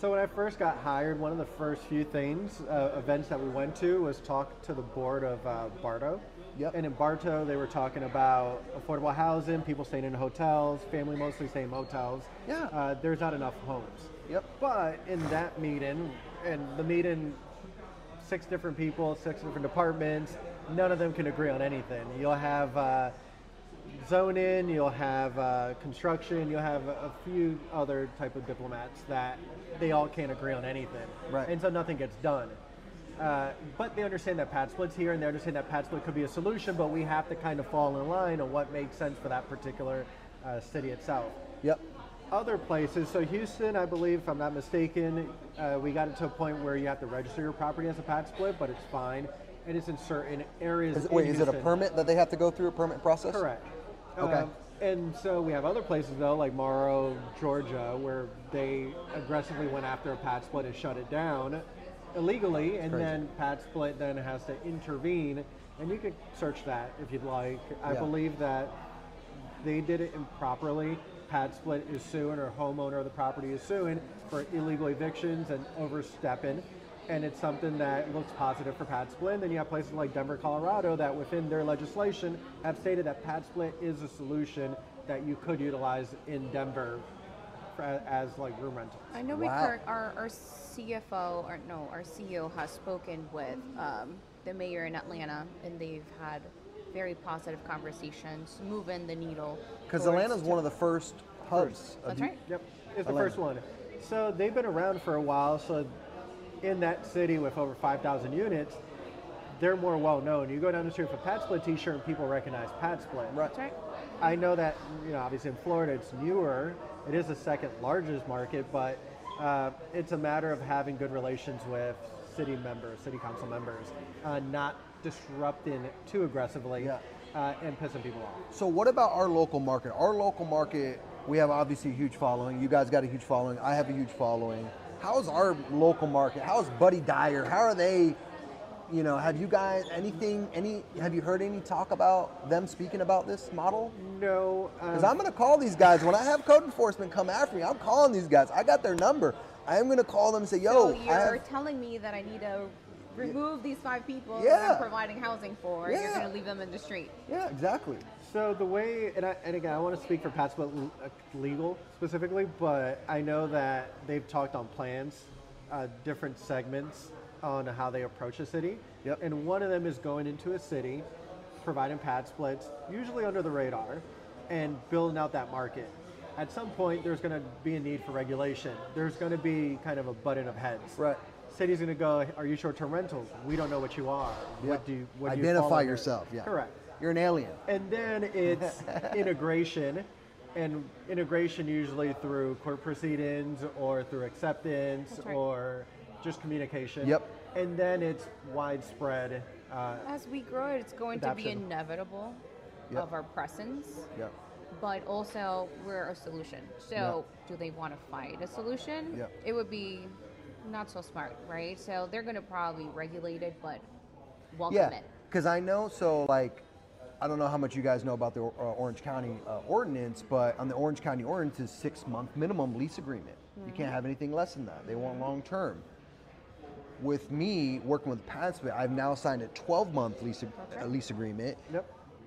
So when I first got hired, one of the first few things, events that we went to was talk to the board of Bartow. Yep. And in Bartow, they were talking about affordable housing, people staying in hotels, family mostly staying in motels. Yeah. There's not enough homes. Yep. But in that meeting, and the meeting, 6 different people, 6 different departments, none of them can agree on anything. You'll have zoning, you'll have construction, you'll have a few other type of diplomats that they all can't agree on anything. Right. And so nothing gets done. But they understand that PadSplit's here, and they understand that PadSplit could be a solution, but we have to kind of fall in line on what makes sense for that particular city itself. Yep. Other places, so Houston, I believe, if I'm not mistaken, we got it to a point where you have to register your property as a PadSplit, but it's fine. And it's in certain areas. Is in it a Houston. permit that they have to go through, a permit process? Correct. Okay. And so we have other places though, like Morrow, Georgia, where they aggressively went after a PadSplit and shut it down illegally, and Crazy. then PadSplit then has to intervene, and you can search that if you'd like. I Yeah. believe that they did it improperly. PadSplit is suing, or homeowner of the property is suing for illegal evictions and overstepping. And it's something that looks positive for PadSplit. And then you have places like Denver, Colorado that within their legislation have stated that PadSplit is a solution that you could utilize in Denver as like room rentals. I know Wow. our CFO, or no, our CEO has spoken with the mayor in Atlanta, and they've had very positive conversations, moving the needle. Because towards Atlanta's one of the first hubs. That's right. Yep, it's the Atlanta. first one. So they've been around for a while. So in that city with over 5,000 units, they're more well known. You go down the street with a PadSplit t-shirt and people recognize PadSplit. Right. That's right. I know that, obviously in Florida it's newer. It is the second largest market, but it's a matter of having good relations with city members, city council members, not disrupting too aggressively Yeah. and pissing people off. So what about our local market? Our local market, we have obviously a huge following. You guys got a huge following. I have a huge following. How's our local market? How's Buddy Dyer? How are they? Have you guys have you heard any talk about them speaking about this model? No. Because I'm going to call these guys. When I have code enforcement come after me, I'm calling these guys. I got their number. I am going to call them and say, yo, So you're telling me that I need to remove these 5 people that Yeah. I'm providing housing for, and you're Yeah. going to leave them in the street. Yeah, exactly. So the way, and again, I want to speak for PadSplit legal specifically, but I know that they've talked on plans, different segments on how they approach a city. Yep. And one of them is going into a city, providing PadSplits, usually under the radar, and building out that market. At some point, there's going to be a need for regulation. There's going to be kind of a button of heads. Right. City's going to go, are you short-term rentals? We don't know what you are. Yep. What do you fall Identify under? yourself. Yeah. Correct. You're an alien. And then it's integration, and integration usually through court proceedings or through acceptance That's right. or just communication. Yep. And then it's widespread. As we grow, it's going to be Adoption. inevitable Yep. of our presence, Yep. but also we're a solution. So do they want to fight a solution? Yep. It would be not so smart, right? So they're going to probably regulate it, but welcome Yeah, it. because I know, I don't know how much you guys know about the Orange County ordinance, but on the Orange County ordinance is 6-month minimum lease agreement. You can't have anything less than that. They want long term. With me working with PadSplit, I've now signed a 12-month lease agreement. Yep.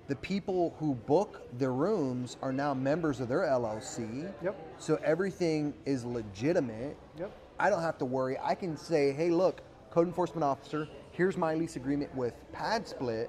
The people who book the rooms are now members of their LLC. Yep. So everything is legitimate. Yep. I don't have to worry. I can say, hey, look, code enforcement officer, here's my lease agreement with PadSplit,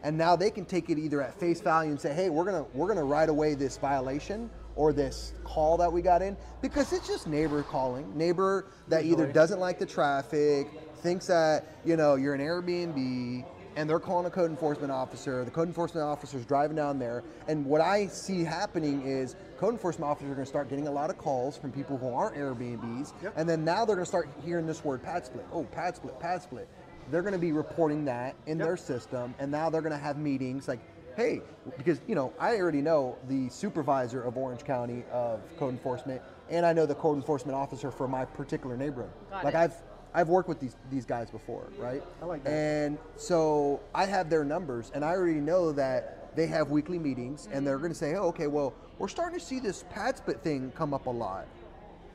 and now they can take it either at face value and say, hey, we're gonna write away this violation or this call that we got in, because it's just neighbor calling, neighbor that either Usually. doesn't like the traffic, thinks that you're an Airbnb, and they're calling a code enforcement officer. The code enforcement officer's driving down there, and what I see happening is code enforcement officers are going to start getting a lot of calls from people who aren't Airbnbs, Yep. and then now they're going to start hearing this word PadSplit. Oh, PadSplit, PadSplit. They're going to be reporting that in Yep. their system, and now they're going to have meetings like, hey, because I already know the supervisor of Orange County of code enforcement, and I know the code enforcement officer for my particular neighborhood. Got Like it. I've worked with these guys before, right? I like that. And so I have their numbers, and I already know that they have weekly meetings, and they're going to say, oh, okay, well, we're starting to see this PadSplit thing come up a lot.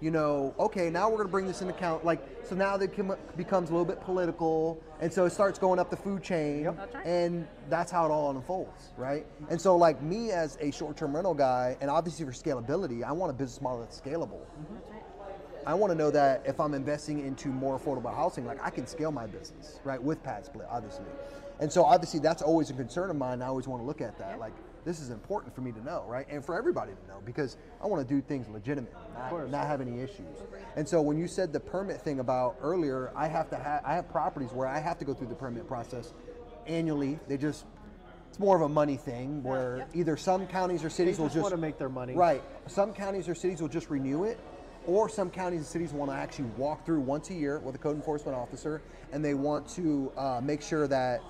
you know, okay, now we're going to bring this into account. Like, so now it becomes a little bit political, and so it starts going up the food chain, That's right. and that's how it all unfolds, right? And so, like me as a short-term rental guy, and obviously for scalability, I want a business model that's scalable. That's right. I want to know that if I'm investing into more affordable housing, like I can scale my business, right, with PadSplit, obviously. And so obviously that's always a concern of mine. I always want to look at that. Yep. Like, this is important for me to know, right? And for everybody to know, because I want to do things legitimately, not have any issues. And so when you said the permit thing about earlier, I have properties where I have to go through the permit process annually. It's more of a money thing where Yep. either some counties or cities will just want to make their money. Right. Some counties or cities will just renew it, or some counties and cities want to actually walk through once a year with a code enforcement officer, and they want to make sure that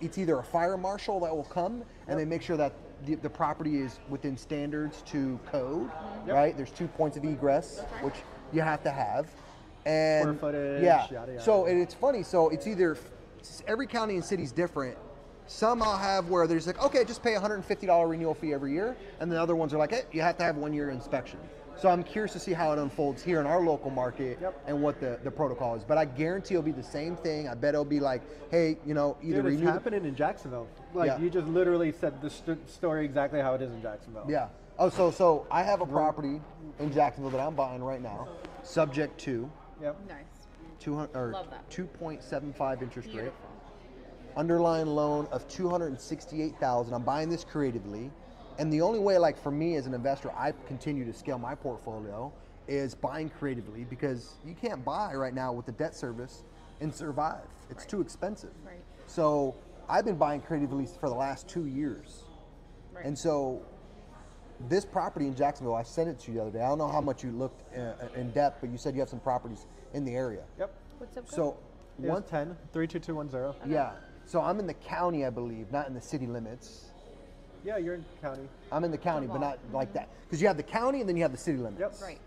it's either a fire marshal that will come, and they make sure that the property is within standards to code, right? There's 2 points of egress, which you have to have. And Square footage, yeah. yada, yada. So it's funny. So it's either every county and city is different. Some I'll have where there's like, okay, just pay $150 renewal fee every year, and the other ones are like, hey, you have to have 1 year inspection. So I'm curious to see how it unfolds here in our local market and what the protocol is. But I guarantee it'll be the same thing. I bet it'll be like, hey, you know, either Dude, it's renew. happening in Jacksonville. Like you just literally said the story exactly how it is in Jacksonville. Yeah. Oh, so I have a property in Jacksonville that I'm buying right now, subject to Yep. Nice. 2.75 interest rate, Beautiful. underlying loan of $268,000. I'm buying this creatively. And the only way, like for me as an investor, I continue to scale my portfolio is buying creatively, because you can't buy right now with the debt service and survive. It's too expensive. Right. So I've been buying creatively for the last 2 years. Right. And so this property in Jacksonville, I sent it to you the other day. I don't know how much you looked in depth, but you said you have some properties in the area. Yep. What's up? So 110 32210. yeah. So I'm in the county, I believe, not in the city limits. Yeah, you're in county. I'm in the county, but not like that. Because you have the county and then you have the city limits. Yep. Right.